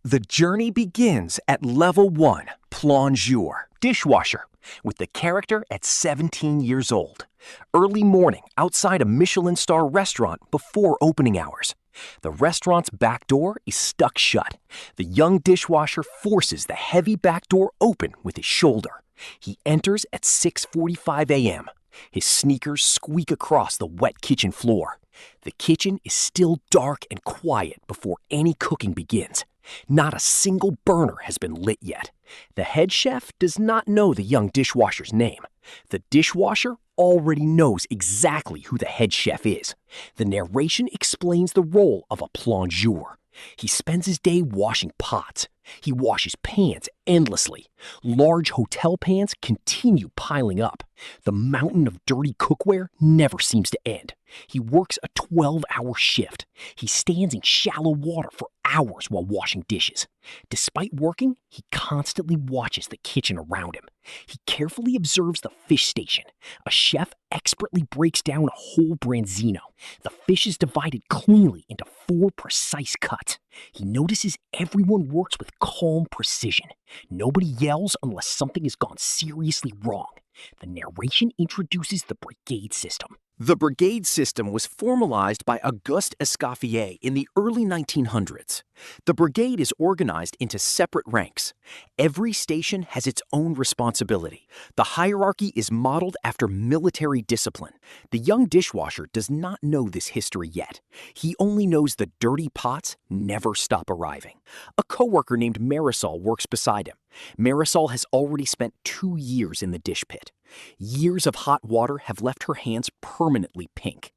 The journey begins at level 1, Plongeur, Dishwasher, with the character at 17 years old. Early morning outside a Michelin-Star restaurant before opening hours. The restaurant's back door is stuck shut. The young dishwasher forces the heavy back door open with his shoulder. He enters at 6:45 a.m. His sneakers squeak across the wet kitchen floor. The kitchen is still dark and quiet before any cooking begins. Not a single burner has been lit yet. The head chef does not know the young dishwasher's name. The dishwasher already knows exactly who the head chef is. The narration explains the role of a plongeur. He spends his day washing pots. He washes pans endlessly. Large hotel pans continue piling up. The mountain of dirty cookware never seems to end. He works a 12-hour shift. He stands in shallow water for hours while washing dishes. Despite working, he constantly watches the kitchen around him. He carefully observes the fish station. A chef expertly breaks down a whole branzino. The fish is divided cleanly into 4 precise cuts. He notices everyone works with calm precision. Nobody yells unless something has gone seriously wrong. The narration introduces the Brigade system. The Brigade system was formalized by Auguste Escoffier in the early 1900s. The Brigade is organized into separate ranks. Every station has its own responsibility. The hierarchy is modeled after military discipline. The young dishwasher does not know this history yet. He only knows the dirty pots never stop arriving. A coworker named Marisol works beside him. Marisol has already spent 2 years in the dish pit. Years of hot water have left her hands permanently pink.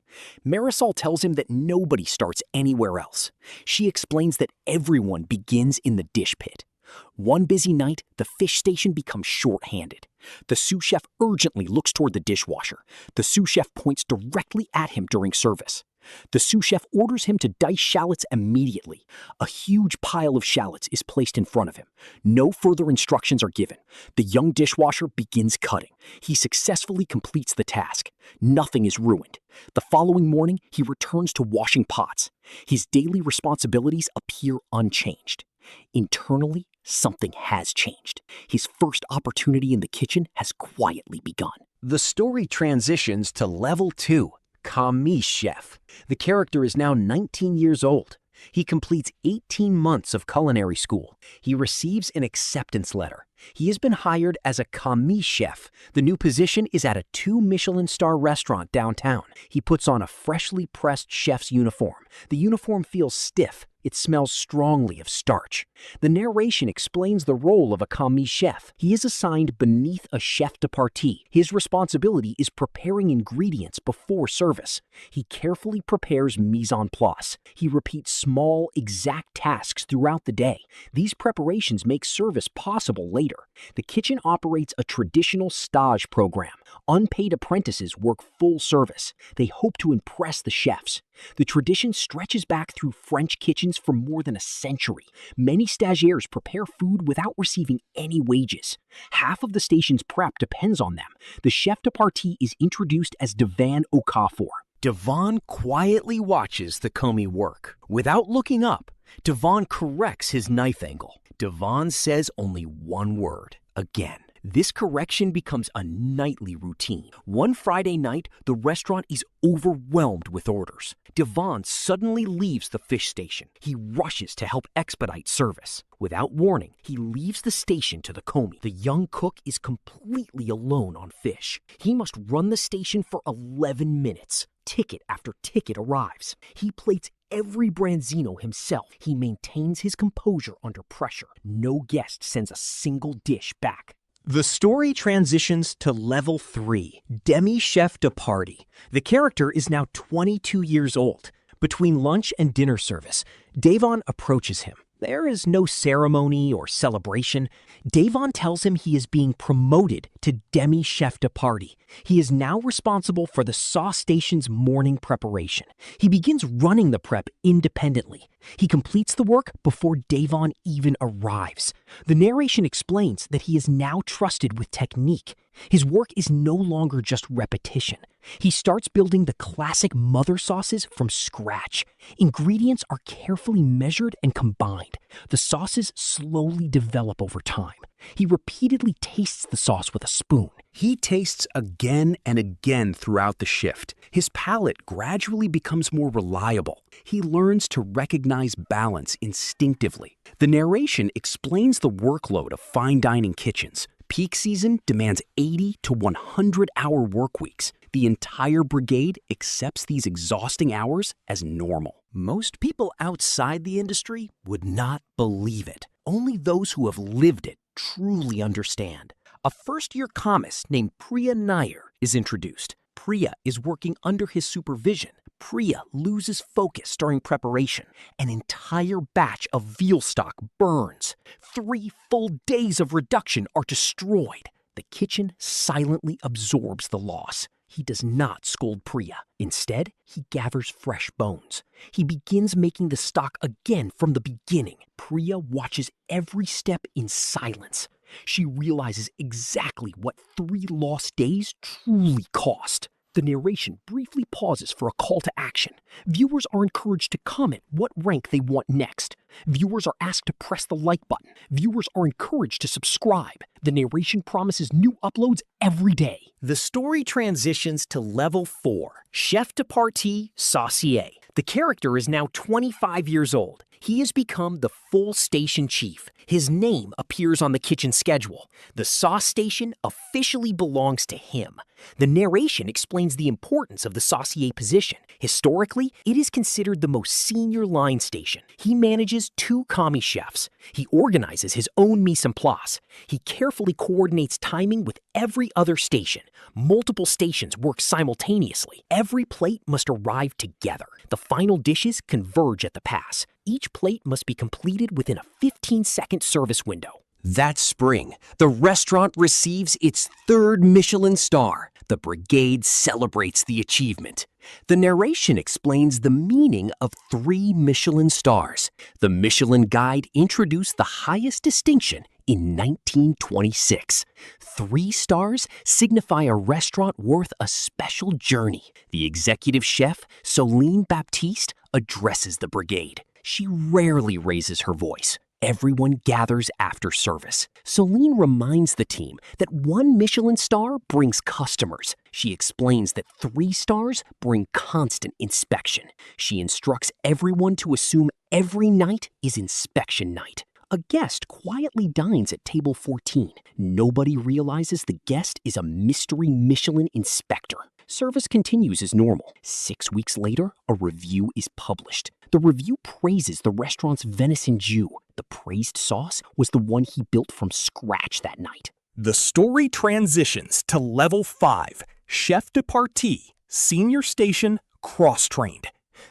Marisol tells him that nobody starts anywhere else. She explains that everyone begins in the dish pit. One busy night, the fish station becomes short-handed. The sous chef urgently looks toward the dishwasher. The sous chef points directly at him during service. The sous chef orders him to dice shallots immediately. A huge pile of shallots is placed in front of him. No further instructions are given. The young dishwasher begins cutting. He successfully completes the task. Nothing is ruined. The following morning, he returns to washing pots. His daily responsibilities appear unchanged. Internally, something has changed. His first opportunity in the kitchen has quietly begun. The story transitions to level 2. Commis chef. The character is now 19 years old. He completes 18 months of culinary school. He receives an acceptance letter. He has been hired as a commis chef. The new position is at a 2 Michelin-Star restaurant downtown. He puts on a freshly pressed chef's uniform. The uniform feels stiff. It smells strongly of starch. The narration explains the role of a commis chef. He is assigned beneath a chef de partie. His responsibility is preparing ingredients before service. He carefully prepares mise en place. He repeats small, exact tasks throughout the day. These preparations make service possible later. The kitchen operates a traditional stage program. Unpaid apprentices work full service. They hope to impress the chefs. The tradition stretches back through French kitchens for more than a century. Many stagiaires prepare food without receiving any wages. Half of the station's prep depends on them. The chef de partie is introduced as Devant Okafor. Devant quietly watches the commis work. Without looking up, Devant corrects his knife angle. Devant says only one word, again. This correction becomes a nightly routine. One Friday night, the restaurant is overwhelmed with orders. Devant suddenly leaves the fish station. He rushes to help expedite service. Without warning, he leaves the station to the commis. The young cook is completely alone on fish. He must run the station for 11 minutes. Ticket after ticket arrives. He plates every branzino himself. He maintains his composure under pressure. No guest sends a single dish back. The story transitions to level 3, demi-chef de partie. The character is now 22 years old. Between lunch and dinner service, Devant approaches him. There is no ceremony or celebration. Devant tells him he is being promoted to demi-chef de partie. He is now responsible for the sauce station's morning preparation. He begins running the prep independently. He completes the work before Davon even arrives. The narration explains that he is now trusted with technique. His work is no longer just repetition. He starts building the classic mother sauces from scratch. Ingredients are carefully measured and combined. The sauces slowly develop over time. He repeatedly tastes the sauce with a spoon. He tastes again and again throughout the shift. His palate gradually becomes more reliable. He learns to recognize balance instinctively. The narration explains the workload of fine dining kitchens. Peak season demands 80 to 100-hour work weeks. The entire brigade accepts these exhausting hours as normal. Most people outside the industry would not believe it. Only those who have lived it truly understand. A first-year commis named Priya Nair is introduced. Priya is working under his supervision. Priya loses focus during preparation. An entire batch of veal stock burns. 3 full days of reduction are destroyed. The kitchen silently absorbs the loss. He does not scold Priya. Instead, he gathers fresh bones. He begins making the stock again from the beginning. Priya watches every step in silence. She realizes exactly what 3 lost days truly cost. The narration briefly pauses for a call to action. Viewers are encouraged to comment what rank they want next. Viewers are asked to press the like button. Viewers are encouraged to subscribe. The narration promises new uploads every day. The story transitions to level 4, Chef de Partie Saucier. The character is now 25 years old. He has become the full station chief. His name appears on the kitchen schedule. The sauce station officially belongs to him. The narration explains the importance of the saucier position. Historically, it is considered the most senior line station. He manages 2 commis chefs. He organizes his own mise en place. He carefully coordinates timing with every other station. Multiple stations work simultaneously. Every plate must arrive together. The final dishes converge at the pass. Each plate must be completed within a 15-second service window. That spring, the restaurant receives its 3rd Michelin-Star. The Brigade celebrates the achievement. The narration explains the meaning of 3 Michelin stars. The Michelin Guide introduced the highest distinction in 1926. 3 stars signify a restaurant worth a special journey. The executive chef, Soline Baptiste, addresses the Brigade. She rarely raises her voice. Everyone gathers after service. Soline reminds the team that 1 Michelin star brings customers. She explains that 3 stars bring constant inspection. She instructs everyone to assume every night is inspection night. A guest quietly dines at table 14. Nobody realizes the guest is a mystery Michelin inspector. Service continues as normal. 6 weeks later, a review is published. The review praises the restaurant's venison Jew. The praised sauce was the one he built from scratch that night. The story transitions to level 5, Chef de Partie, Senior Station, Cross-Trained.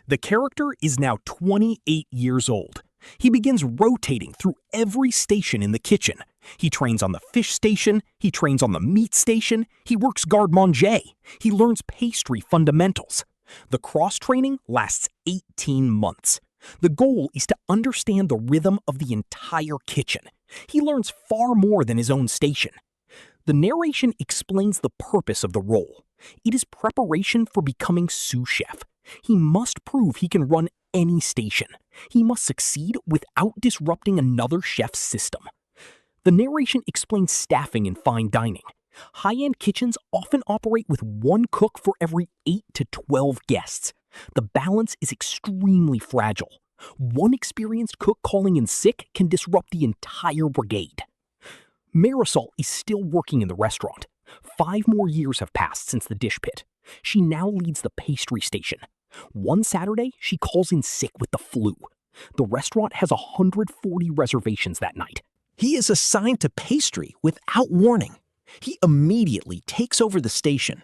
The character is now 28 years old. He begins rotating through every station in the kitchen. He trains on the fish station, he trains on the meat station, he works garde-manger, he learns pastry fundamentals. The cross-training lasts 18 months. The goal is to understand the rhythm of the entire kitchen. He learns far more than his own station. The narration explains the purpose of the role. It is preparation for becoming sous chef. He must prove he can run any station. He must succeed without disrupting another chef's system. The narration explains staffing in fine dining. High-end kitchens often operate with 1 cook for every 8 to 12 guests. The balance is extremely fragile. 1 experienced cook calling in sick can disrupt the entire brigade. Marisol is still working in the restaurant. 5 more years have passed since the dish pit. She now leads the pastry station. One Saturday, she calls in sick with the flu. The restaurant has 140 reservations that night. He is assigned to pastry without warning. He immediately takes over the station.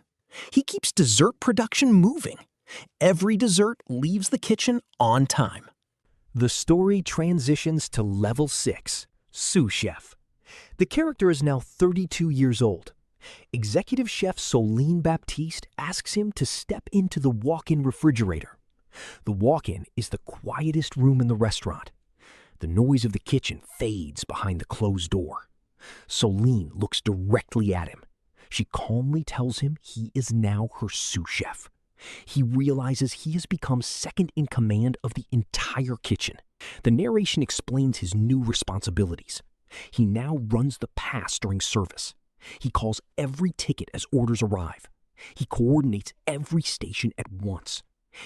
He keeps dessert production moving. Every dessert leaves the kitchen on time. The story transitions to level 6, sous chef. The character is now 32 years old. Executive Chef Soline Baptiste asks him to step into the walk-in refrigerator. The walk-in is the quietest room in the restaurant. The noise of the kitchen fades behind the closed door. Soline looks directly at him. She calmly tells him he is now her sous chef. He realizes he has become second in command of the entire kitchen. The narration explains his new responsibilities. He now runs the pass during service. He calls every ticket as orders arrive. He coordinates every station at once.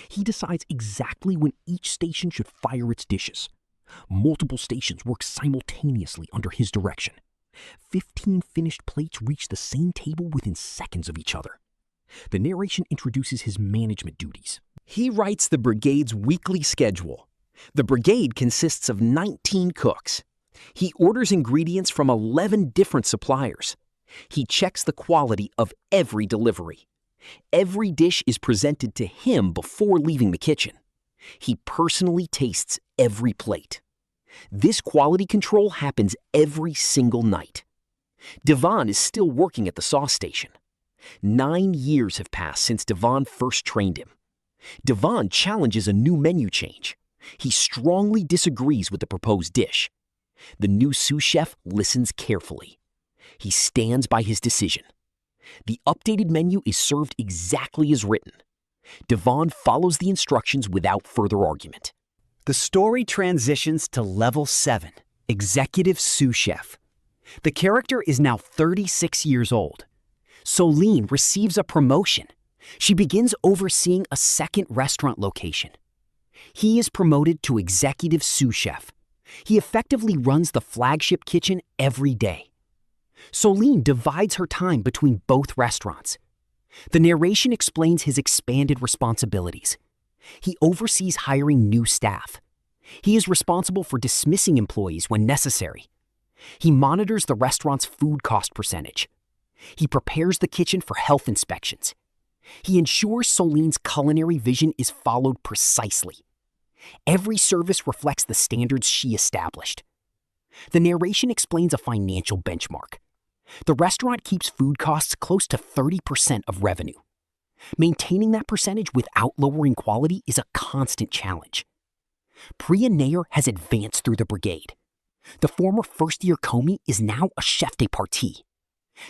He decides exactly when each station should fire its dishes. Multiple stations work simultaneously under his direction. 15 finished plates reach the same table within seconds of each other. The narration introduces his management duties. He writes the Brigade's weekly schedule. The Brigade consists of 19 cooks. He orders ingredients from 11 different suppliers. He checks the quality of every delivery. Every dish is presented to him before leaving the kitchen. He personally tastes every plate. This quality control happens every single night. Devon is still working at the sauce station. 9 years have passed since Devon first trained him. Devon challenges a new menu change. He strongly disagrees with the proposed dish. The new sous chef listens carefully. He stands by his decision. The updated menu is served exactly as written. Devon follows the instructions without further argument. The story transitions to level 7, Executive Sous Chef. The character is now 36 years old. Soline receives a promotion. She begins overseeing a second restaurant location. He is promoted to Executive Sous Chef. He effectively runs the flagship kitchen every day. Soline divides her time between both restaurants. The narration explains his expanded responsibilities. He oversees hiring new staff. He is responsible for dismissing employees when necessary. He monitors the restaurant's food cost percentage. He prepares the kitchen for health inspections. He ensures Soline's culinary vision is followed precisely. Every service reflects the standards she established. The narration explains a financial benchmark. The restaurant keeps food costs close to 30% of revenue. Maintaining that percentage without lowering quality is a constant challenge. Priya Nair has advanced through the Brigade. The former first-year commis is now a chef de partie.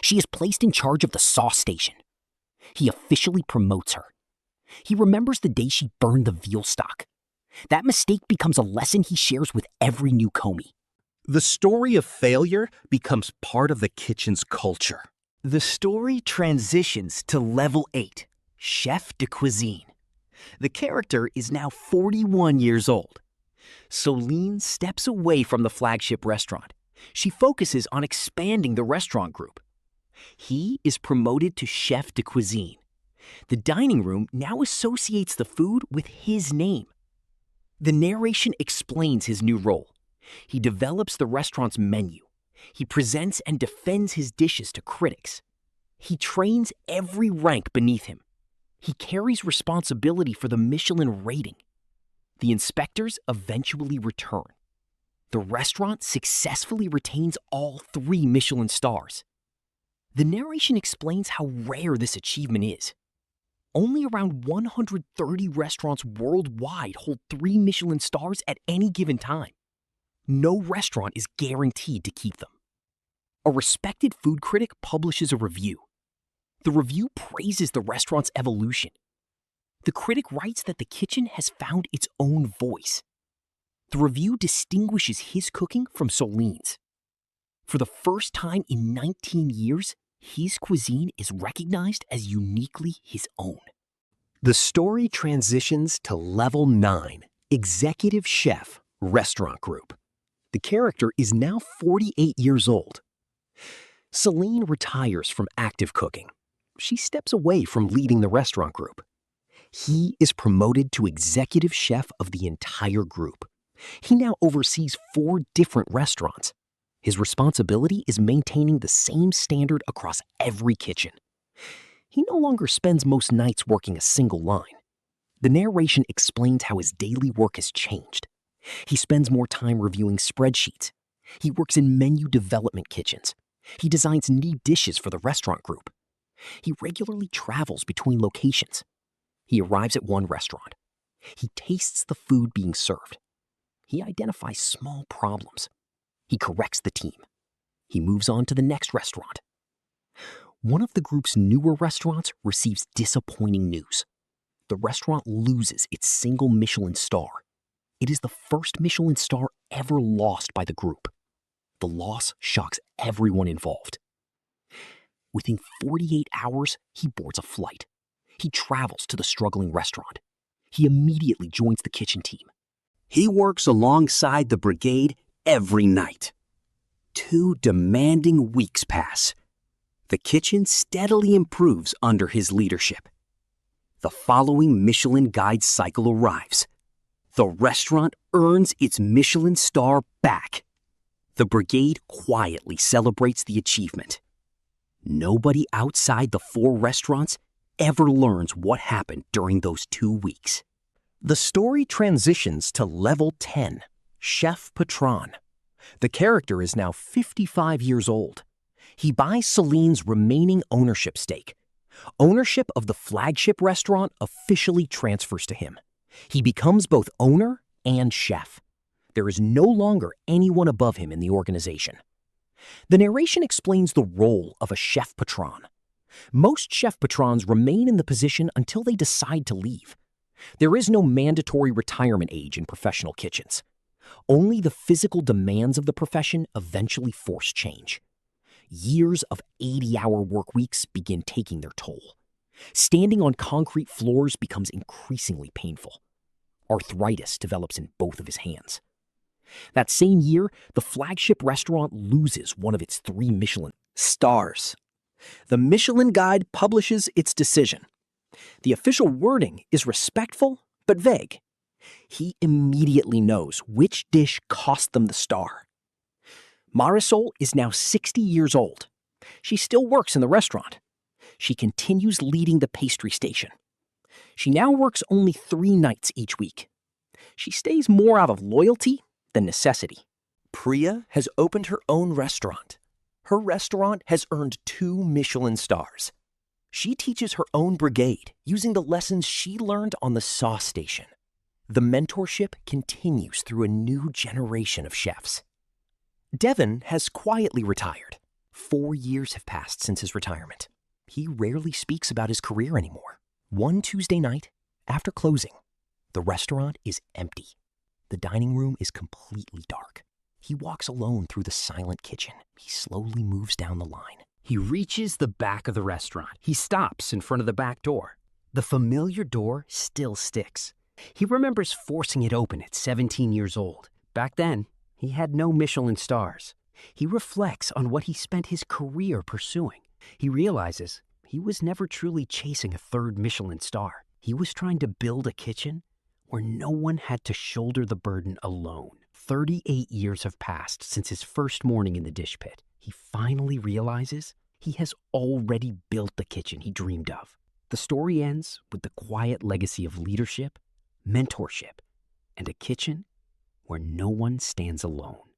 She is placed in charge of the sauce station. He officially promotes her. He remembers the day she burned the veal stock. That mistake becomes a lesson he shares with every new commis. The story of failure becomes part of the kitchen's culture. The story transitions to level 8, Chef de Cuisine. The character is now 41 years old. Soline steps away from the flagship restaurant. She focuses on expanding the restaurant group. He is promoted to Chef de Cuisine. The dining room now associates the food with his name. The narration explains his new role. He develops the restaurant's menu. He presents and defends his dishes to critics. He trains every rank beneath him. He carries responsibility for the Michelin rating. The inspectors eventually return. The restaurant successfully retains all 3 Michelin stars. The narration explains how rare this achievement is. Only around 130 restaurants worldwide hold 3 Michelin stars at any given time. No restaurant is guaranteed to keep them. A respected food critic publishes a review. The review praises the restaurant's evolution. The critic writes that the kitchen has found its own voice. The review distinguishes his cooking from Soline's. For the first time in 19 years, his cuisine is recognized as uniquely his own. The story transitions to level 9, Executive Chef, Restaurant Group. The character is now 48 years old. Soline retires from active cooking. She steps away from leading the restaurant group. He is promoted to Executive Chef of the entire group. He now oversees 4 different restaurants. His responsibility is maintaining the same standard across every kitchen. He no longer spends most nights working a single line. The narration explains how his daily work has changed. He spends more time reviewing spreadsheets. He works in menu development kitchens. He designs neat dishes for the restaurant group. He regularly travels between locations. He arrives at one restaurant. He tastes the food being served. He identifies small problems. He corrects the team. He moves on to the next restaurant. One of the group's newer restaurants receives disappointing news. The restaurant loses its single Michelin star. It is the first Michelin star ever lost by the group. The loss shocks everyone involved. Within 48 hours, he boards a flight. He travels to the struggling restaurant. He immediately joins the kitchen team. He works alongside the Brigade every night. 2 demanding weeks pass. The kitchen steadily improves under his leadership. The following Michelin Guide cycle arrives. The restaurant earns its Michelin star back. The Brigade quietly celebrates the achievement. Nobody outside the 4 restaurants ever learns what happened during those 2 weeks. The story transitions to level 10, Chef-Patron. The character is now 55 years old. He buys Celine's remaining ownership stake. Ownership of the flagship restaurant officially transfers to him. He becomes both owner and chef. There is no longer anyone above him in the organization. The narration explains the role of a chef-patron. Most chef-patrons remain in the position until they decide to leave. There is no mandatory retirement age in professional kitchens. Only the physical demands of the profession eventually force change. Years of 80-hour work weeks begin taking their toll. Standing on concrete floors becomes increasingly painful. Arthritis develops in both of his hands. That same year, the flagship restaurant loses one of its 3 Michelin stars. The Michelin Guide publishes its decision. The official wording is respectful but vague. He immediately knows which dish cost them the star. Marisol is now 60 years old. She still works in the restaurant. She continues leading the pastry station. She now works only 3 nights each week. She stays more out of loyalty than necessity. Priya has opened her own restaurant. Her restaurant has earned 2 Michelin stars. She teaches her own brigade using the lessons she learned on the sauce station. The mentorship continues through a new generation of chefs. Devon has quietly retired. 4 years have passed since his retirement. He rarely speaks about his career anymore. One Tuesday night, after closing, the restaurant is empty. The dining room is completely dark. He walks alone through the silent kitchen. He slowly moves down the line. He reaches the back of the restaurant. He stops in front of the back door. The familiar door still sticks. He remembers forcing it open at 17 years old. Back then, he had no Michelin stars. He reflects on what he spent his career pursuing. He realizes he was never truly chasing a 3rd Michelin star. He was trying to build a kitchen where no one had to shoulder the burden alone. 38 years have passed since his first morning in the dish pit. He finally realizes he has already built the kitchen he dreamed of. The story ends with the quiet legacy of leadership, mentorship, and a kitchen where no one stands alone.